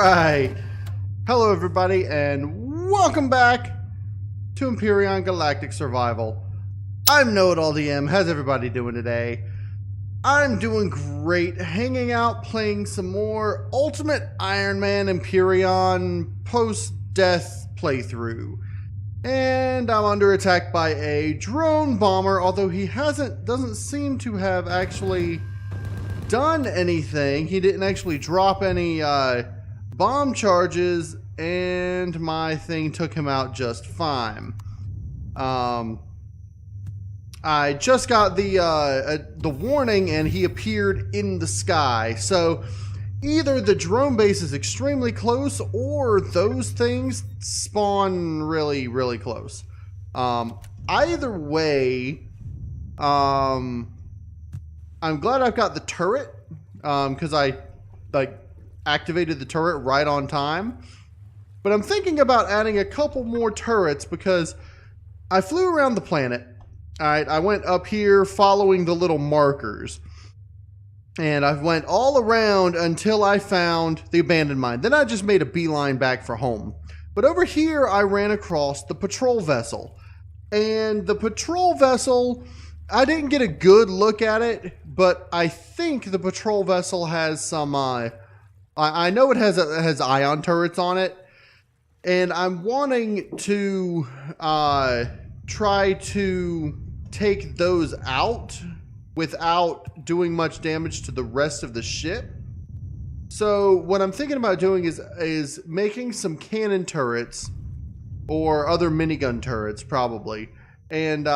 Alright. Hello everybody and welcome back to Empyrion Galactic Survival. I'm KnowItAllDM. How's everybody doing today? I'm doing great, hanging out, playing some more Ultimate Ironman Empyrion post-death playthrough. And I'm under attack by a drone bomber, although he doesn't seem to have actually done anything. He didn't actually drop any bomb charges, and my thing took him out just fine. I just got the warning, and he appeared in the sky. So either the drone base is extremely close, or those things spawn really, really close. Either way, I'm glad I've got the turret, because I activated the turret right on time. But I'm thinking about adding a couple more turrets because I flew around the planet. Alright, I went up here following the little markers. And I went all around until I found the abandoned mine. Then I just made a beeline back for home. But over here I ran across the patrol vessel. And the patrol vessel, I didn't get a good look at it, but I think the patrol vessel has some I know it has ion turrets on it, and I'm wanting to try to take those out without doing much damage to the rest of the ship. So what I'm thinking about doing is making some cannon turrets or other minigun turrets probably, and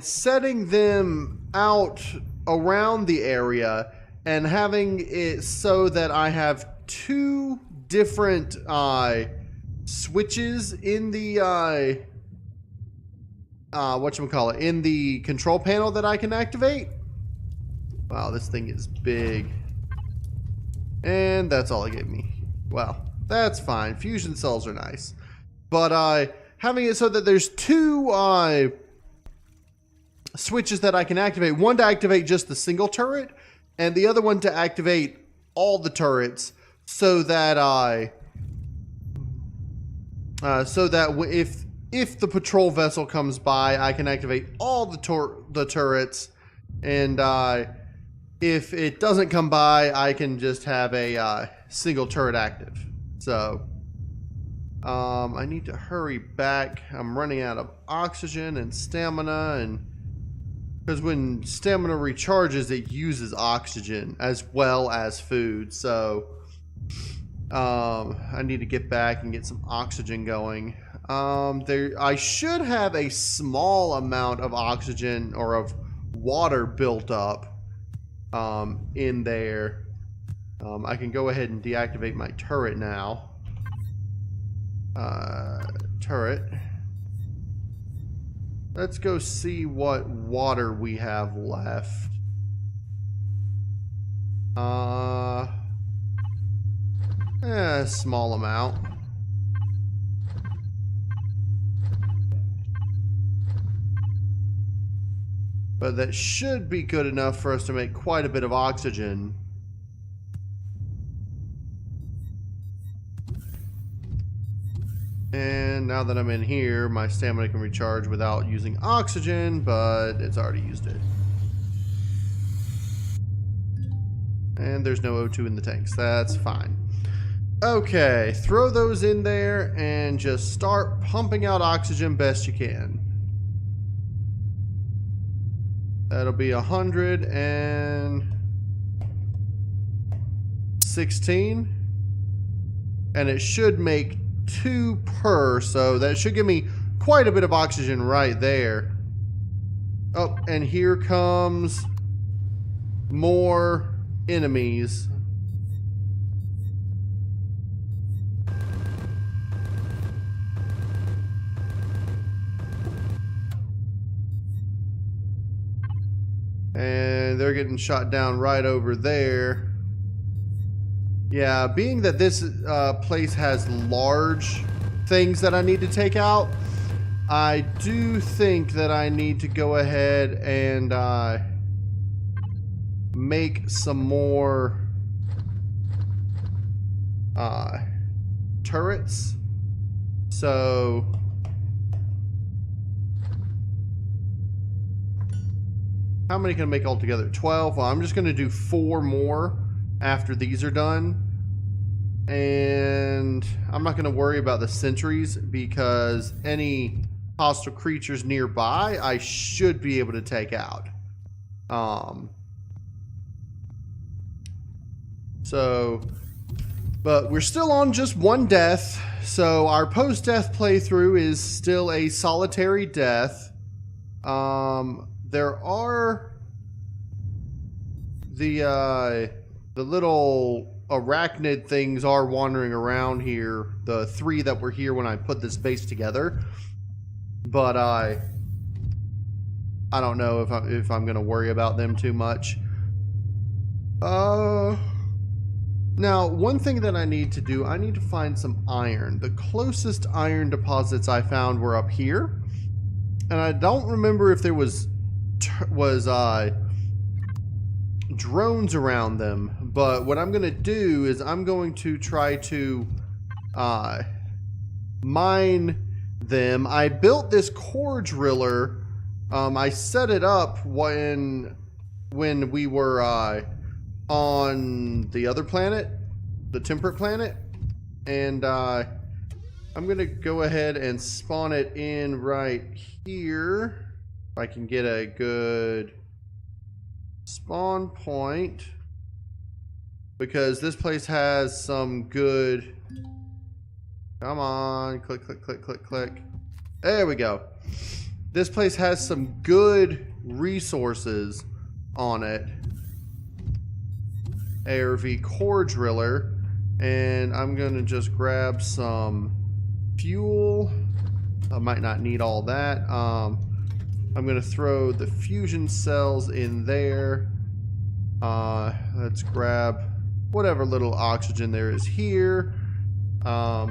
setting them out around the area and having it so that I have two different switches in the in the control panel that I can activate. Wow, this thing is big. And that's all it gave me. Well, that's fine. Fusion cells are nice. But having it so that there's two switches that I can activate. One to activate just the single turret, and the other one to activate all the turrets, so that if the patrol vessel comes by, I can activate all the turrets, and if it doesn't come by, I can just have a single turret active. So I need to hurry back. I'm running out of oxygen and stamina, and because when stamina recharges, it uses oxygen as well as food. So I need to get back and get some oxygen going. I should have a small amount of oxygen or of water built up in there. I can go ahead and deactivate my turret now. Turret. Let's go see what water we have left. A small amount. But that should be good enough for us to make quite a bit of oxygen. And now that I'm in here, my stamina can recharge without using oxygen, but it's already used it. And there's no O2 in the tanks. That's fine. Okay, throw those in there and just start pumping out oxygen best you can. That'll be 116. And it should make 2 per, so that should give me quite a bit of oxygen right there. Oh, and here comes more enemies. And they're getting shot down right over there. Yeah, being that this place has large things that I need to take out, I do think that I need to go ahead and make some more turrets. So how many can I make altogether? 12. Well, I'm just going to do 4 more after these are done. And I'm not going to worry about the sentries because any hostile creatures nearby I should be able to take out. But we're still on just 1 death. So our post-death playthrough is still a solitary death. There are the little arachnid things are wandering around here. The 3 that were here when I put this base together. But I don't know if I'm gonna worry about them too much. Now, one thing that I need to do, I need to find some iron. The closest iron deposits I found were up here. And I don't remember if there was drones around them. But what I'm going to do is I'm going to try to mine them. I built this core driller. I set it up when we were on the other planet, the temperate planet, and I'm gonna go ahead and spawn it in right here if I can get a good spawn point, because this place has some good, come on, click, there we go. This place has some good resources on it. ARV core driller, and I'm gonna just grab some fuel. I might not need all that. I'm gonna throw the fusion cells in there. Let's grab whatever little oxygen there is here. I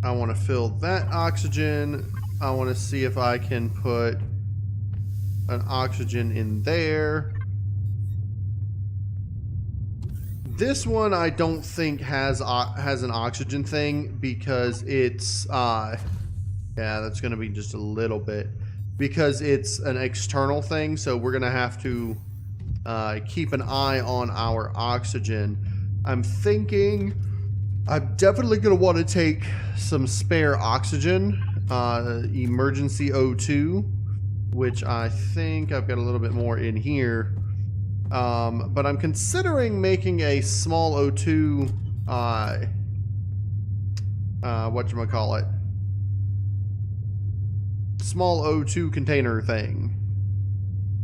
want to fill that oxygen. I want to see if I can put an oxygen in there. This one I don't think has an oxygen thing because it's yeah, that's gonna be just a little bit because it's an external thing, so we're gonna have to keep an eye on our oxygen. I'm thinking I'm definitely gonna want to take some spare oxygen, emergency O2, which I think I've got a little bit more in here. But I'm considering making a small O2, whatchamacallit, small O2 container thing,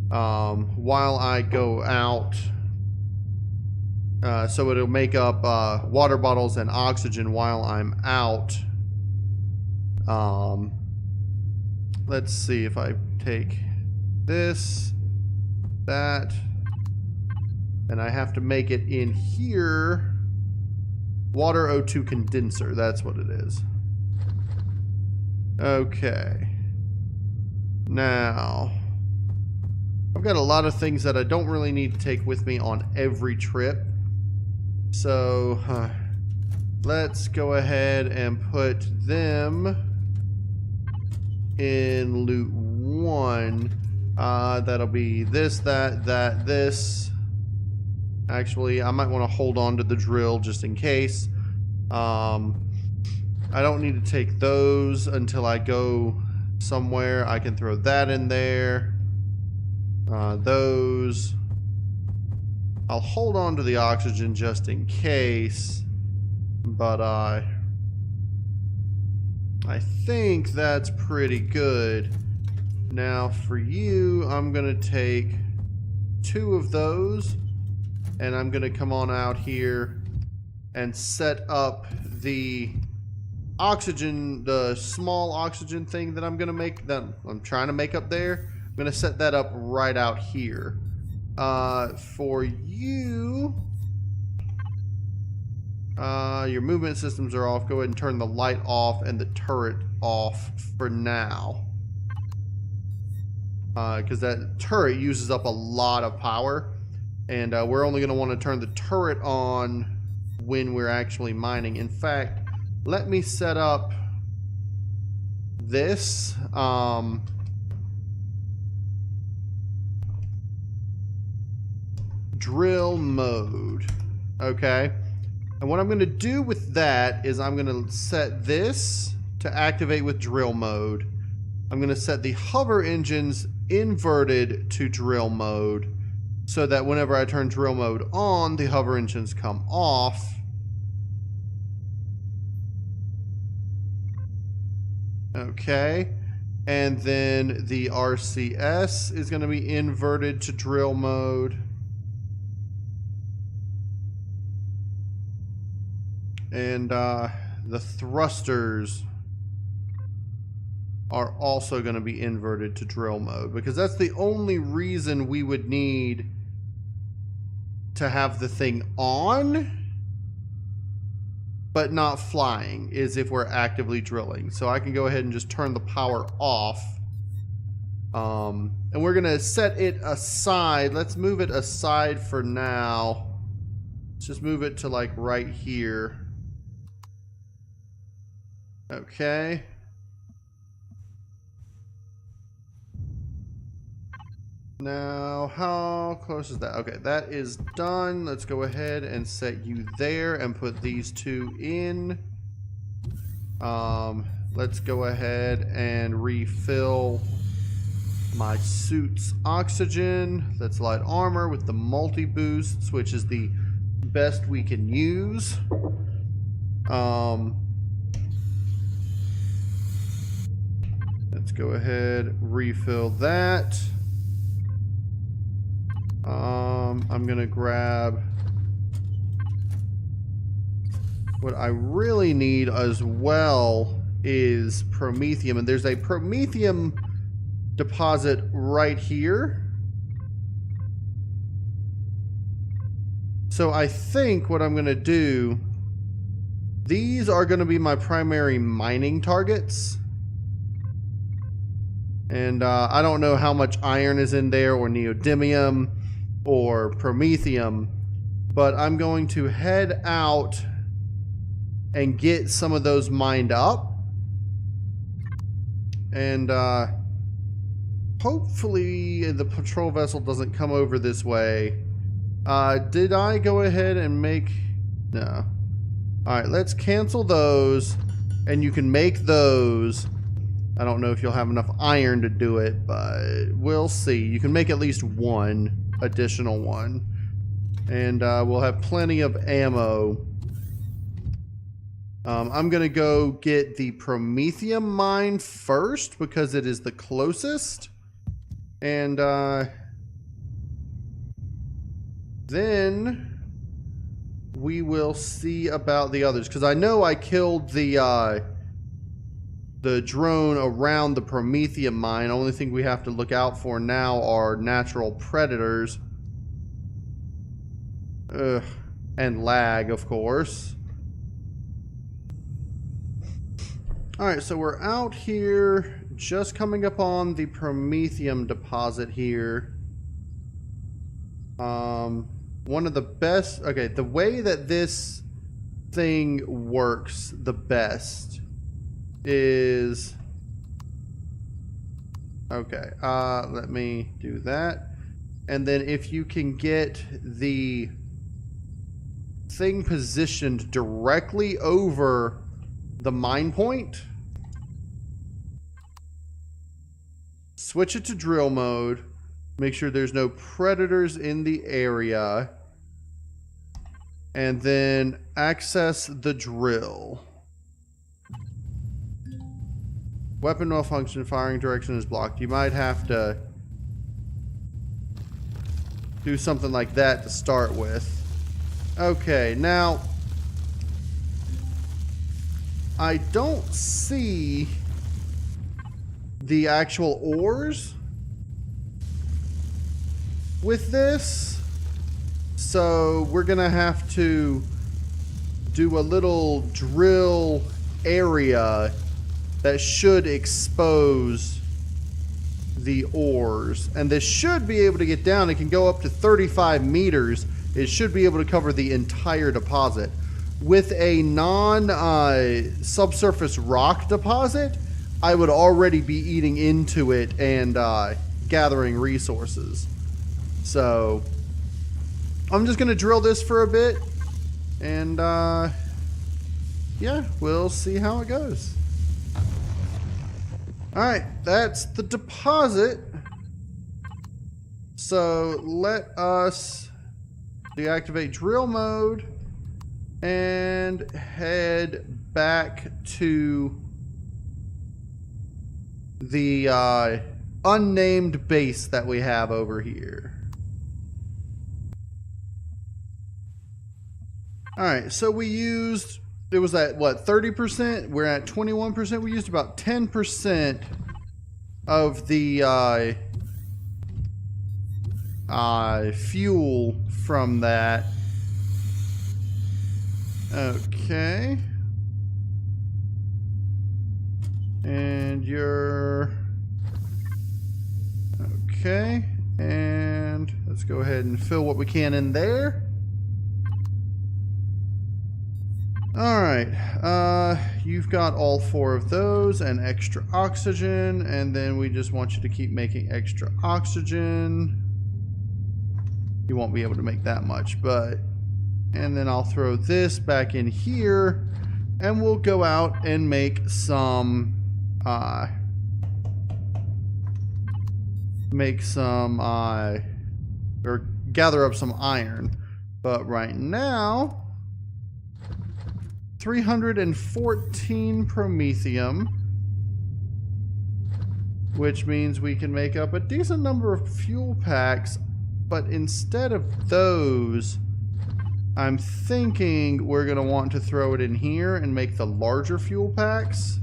while I go out, so it'll make up, water bottles and oxygen while I'm out. Let's see if I take this, that, and I have to make it in here. Water O2 condenser, that's what it is. Okay. Now, I've got a lot of things that I don't really need to take with me on every trip. So, let's go ahead and put them in loot 1. That'll be this, that, this. Actually, I might want to hold on to the drill just in case. I don't need to take those until I go somewhere. I can throw that in there. Those. I'll hold on to the oxygen just in case. But I think that's pretty good. Now for you, I'm going to take 2 of those. And I'm going to come on out here and set up the oxygen, the small oxygen thing that I'm going to make, that I'm trying to make up there. I'm going to set that up right out here. For you, your movement systems are off. Go ahead and turn the light off and the turret off for now. Because that turret uses up a lot of power. And we're only going to want to turn the turret on when we're actually mining. In fact, let me set up this. Drill mode. Okay. And what I'm going to do with that is I'm going to set this to activate with drill mode. I'm going to set the hover engines inverted to drill mode so that whenever I turn drill mode on, the hover engines come off. Okay. And then the RCS is going to be inverted to drill mode. And the thrusters are also going to be inverted to drill mode, because that's the only reason we would need to have the thing on but not flying, is if we're actively drilling. So I can go ahead and just turn the power off. And we're going to set it aside. Let's move it aside for now. Let's just move it to like right here. Okay. Now, how close is that? Okay, that is done. Let's go ahead and set you there and put these two in. Let's go ahead and refill my suit's oxygen. That's light armor with the multi-boosts, which is the best we can use. Let's go ahead, refill that. I'm gonna grab what I really need as well is promethium, and there's a promethium deposit right here. So I think what I'm gonna do, these are gonna be my primary mining targets. And I don't know how much iron is in there, or neodymium, or promethium, but I'm going to head out and get some of those mined up. And hopefully the patrol vessel doesn't come over this way. Did I go ahead and make... No. Alright, let's cancel those, and you can make those. I don't know if you'll have enough iron to do it, but we'll see. You can make at least one additional one. And we'll have plenty of ammo. I'm going to go get the promethium mine first because it is the closest. And then we will see about the others. Because I know I killed the drone around the promethium mine. Only thing we have to look out for now are natural predators. And lag, of course. Alright, so we're out here, just coming up on the promethium deposit here. One of the best... Okay, the way that this thing works the best is... Okay, let me do that. And then if you can get the thing positioned directly over the mine point, switch it to drill mode, make sure there's no predators in the area, and then access the drill. Weapon malfunction, firing direction is blocked. You might have to do something like that to start with. Okay, now I don't see the actual ores with this, so we're gonna have to do a little drill area that should expose the ores, and this should be able to get down. It can go up to 35 meters. It should be able to cover the entire deposit. with a non-subsurface rock deposit, I would already be eating into it and gathering resources. So I'm just going to drill this for a bit, and yeah, we'll see how it goes. Alright, that's the deposit. So let us deactivate drill mode and head back to the unnamed base that we have over here. Alright, so we used, it was at what, 30%? We're at 21%. We used about 10% of the fuel from that. Okay. And you're okay. And let's go ahead and fill what we can in there. Alright, you've got all 4 of those and extra oxygen, and then we just want you to keep making extra oxygen. You won't be able to make that much, but... And then I'll throw this back in here, and we'll go out and make some... or gather up some iron. But right now... 314 promethium, which means we can make up a decent number of fuel packs, but instead of those, I'm thinking we're going to want to throw it in here and make the larger fuel packs.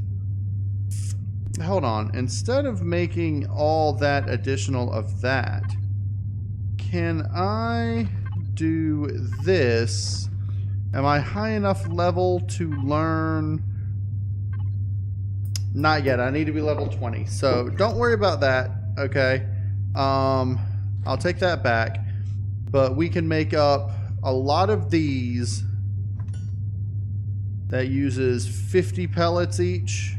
Hold on, instead of making all that additional of that, can I do this? Am I high enough level to learn? Not yet. I need to be level 20. So don't worry about that. Okay. I'll take that back. But we can make up a lot of these that uses 50 pellets each.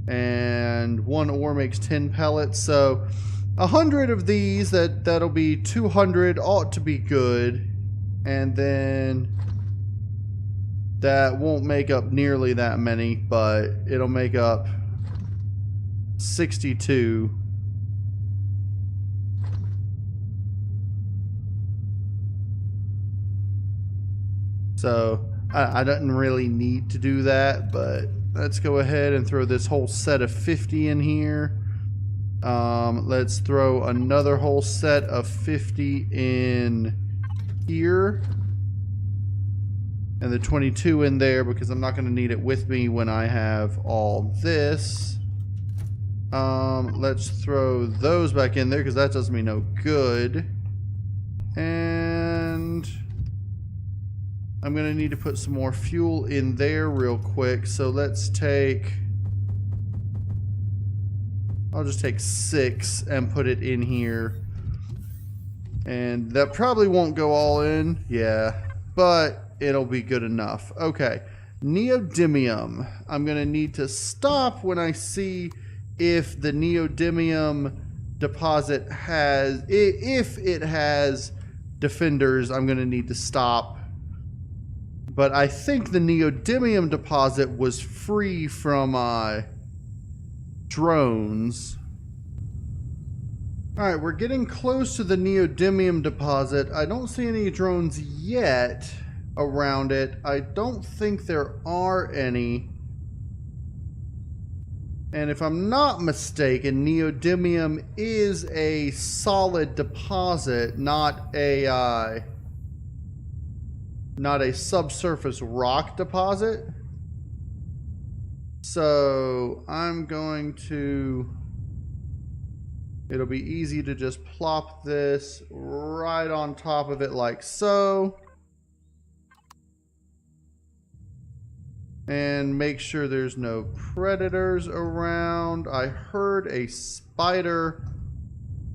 And 1 ore makes 10 pellets. So 100 of these, that'll be 200, ought to be good. And then... that won't make up nearly that many, but it'll make up 62. So I didn't really need to do that, but let's go ahead and throw this whole set of 50 in here. Let's throw another whole set of 50 in here. And the 22 in there because I'm not going to need it with me when I have all this. Let's throw those back in there because that does me no good. And I'm going to need to put some more fuel in there real quick. So let's take... I'll just take 6 and put it in here. And that probably won't go all in. Yeah. But... it'll be good enough. Okay, neodymium. I'm going to need to stop when I see if the neodymium deposit has... if it has defenders, I'm going to need to stop. But I think the neodymium deposit was free from drones. Alright, we're getting close to the neodymium deposit. I don't see any drones yet around it. I don't think there are any. And if I'm not mistaken, neodymium is a solid deposit, not a subsurface rock deposit. So I'm going to... it'll be easy to just plop this right on top of it like so. And make sure there's no predators around. I heard a spider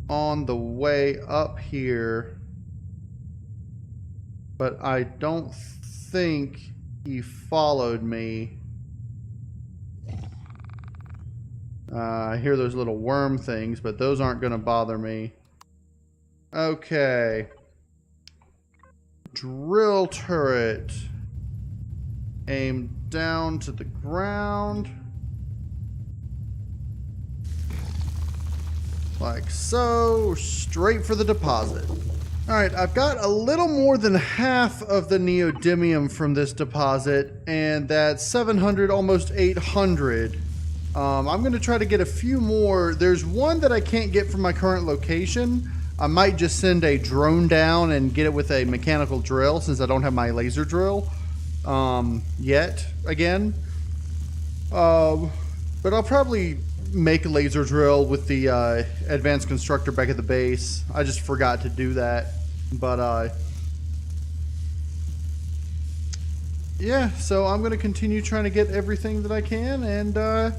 on the way up here, but I don't think he followed me. I hear those little worm things, but those aren't going to bother me. Okay. Drill turret. Aim down to the ground. Like so. Straight for the deposit. Alright, I've got a little more than half of the neodymium from this deposit, and that's 700, almost 800. I'm going to try to get a few more. There's one that I can't get from my current location. I might just send a drone down and get it with a mechanical drill, since I don't have my laser drill yet, again. But I'll probably make a laser drill with the advanced constructor back at the base. I just forgot to do that. But yeah, so I'm going to continue trying to get everything that I can, and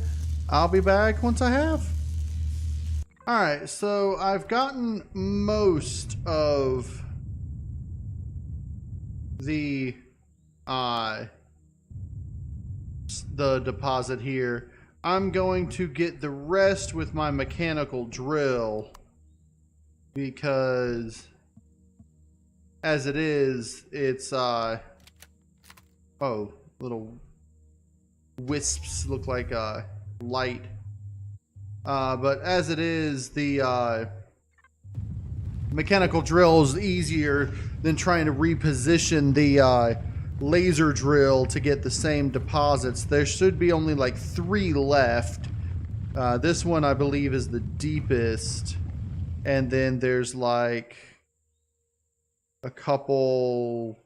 I'll be back once I have. Alright, so I've gotten most of the deposit here. I'm going to get the rest with my mechanical drill, because as it is, it's oh, little wisps look like light. But as it is, the mechanical drill is easier than trying to reposition the laser drill to get the same deposits. There should be only like 3 left. This one, I believe, is the deepest. And then there's like a couple...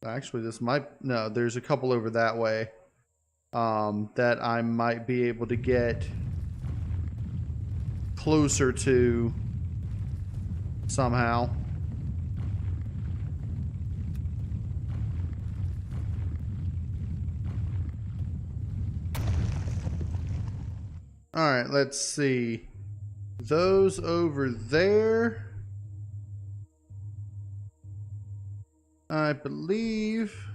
Actually, this might... No, there's a couple over that way that I might be able to get closer to somehow. Alright, let's see. Those over there, I believe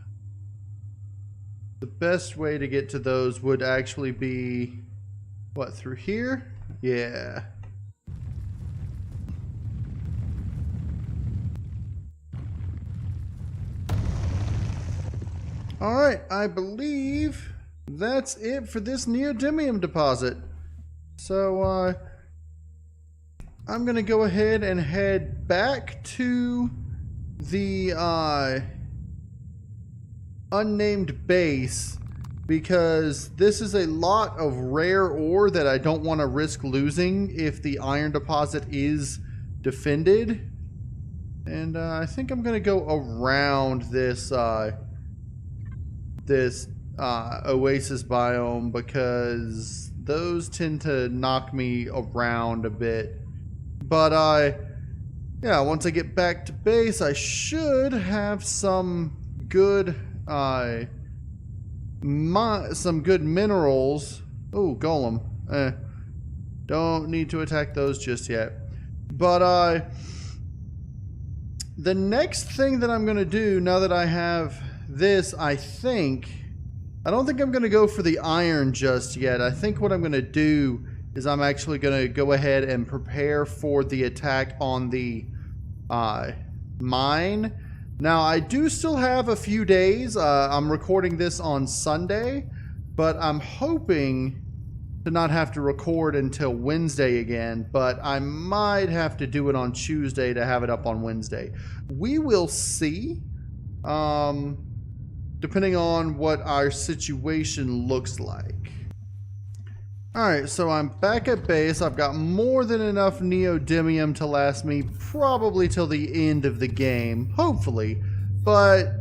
the best way to get to those would actually be, what, through here? Yeah. Alright, I believe that's it for this neodymium deposit. So, I'm going to go ahead and head back to the unnamed base, because this is a lot of rare ore that I don't want to risk losing if the iron deposit is defended. And I think I'm going to go around this oasis biome, because those tend to knock me around a bit. But yeah, once I get back to base, I should have some good minerals. Oh, golem. Don't need to attack those just yet. But the next thing that I'm going to do, now that I have this, I don't think I'm going to go for the iron just yet. I think what I'm going to do is I'm actually going to go ahead and prepare for the attack on the mine. Now, I do still have a few days. I'm recording this on Sunday, but I'm hoping to not have to record until Wednesday again, but I might have to do it on Tuesday to have it up on Wednesday. We will see, depending on what our situation looks like. Alright, so I'm back at base. I've got more than enough neodymium to last me probably till the end of the game. Hopefully. But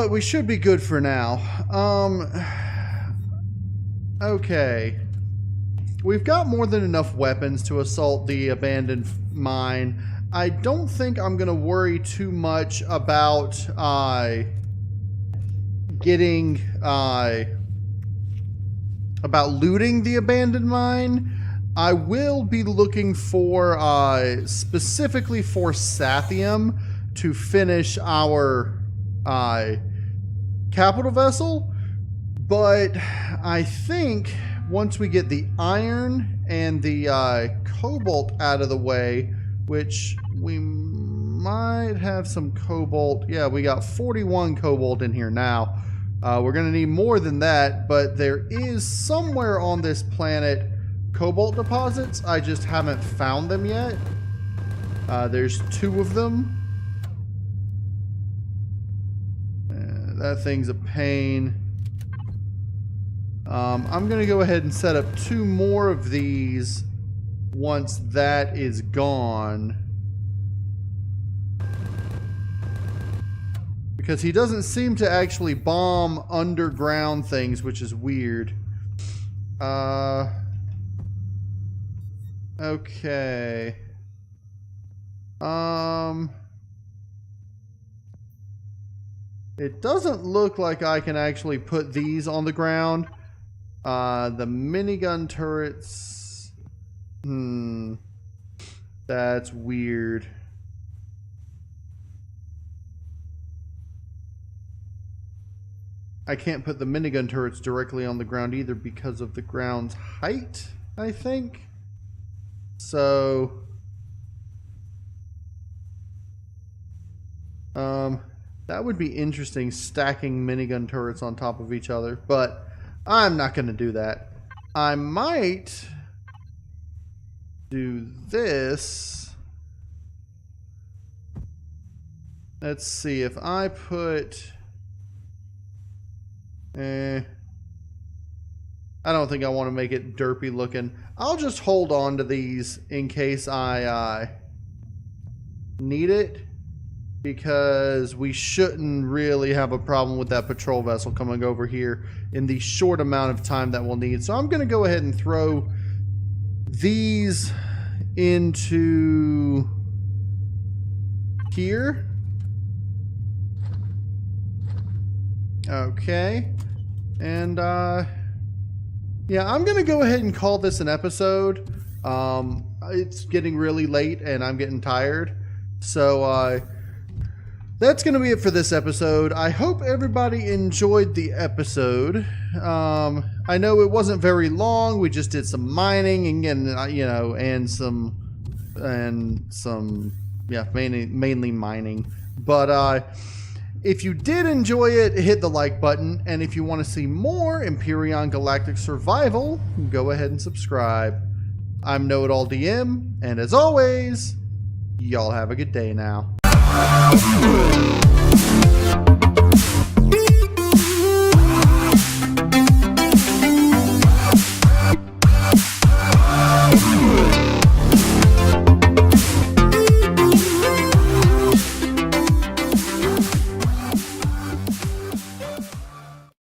we should be good for now. Okay. We've got more than enough weapons to assault the abandoned mine. I don't think I'm going to worry too much about about looting the abandoned mine. I will be looking for, specifically for Sathium to finish our capital vessel. But I think once we get the iron and the cobalt out of the way, which we might have some cobalt. Yeah, we got 41 cobalt in here now. We're going to need more than that, but there is somewhere on this planet cobalt deposits. I just haven't found them yet. There's 2 of them. That thing's a pain. I'm going to go ahead and set up 2 more of these once that is gone. Because he doesn't seem to actually bomb underground things, which is weird. Okay. It doesn't look like I can actually put these on the ground. The minigun turrets. That's weird. I can't put the minigun turrets directly on the ground either because of the ground's height, I think. So, that would be interesting, stacking minigun turrets on top of each other, but I'm not going to do that. I might do this. Let's see, if I put... I don't think I want to make it derpy looking. I'll just hold on to these in case I need it, because we shouldn't really have a problem with that patrol vessel coming over here in the short amount of time that we'll need. So I'm going to go ahead and throw these into here. Okay. And, yeah, I'm going to go ahead and call this an episode. It's getting really late and I'm getting tired. So, that's going to be it for this episode. I hope everybody enjoyed the episode. I know it wasn't very long. We just did some mining and you know, and some, yeah, mainly mining. But, if you did enjoy it, hit the like button. And if you want to see more Empyrion Galactic Survival, go ahead and subscribe. I'm KnowItAllDM, and as always, y'all have a good day now.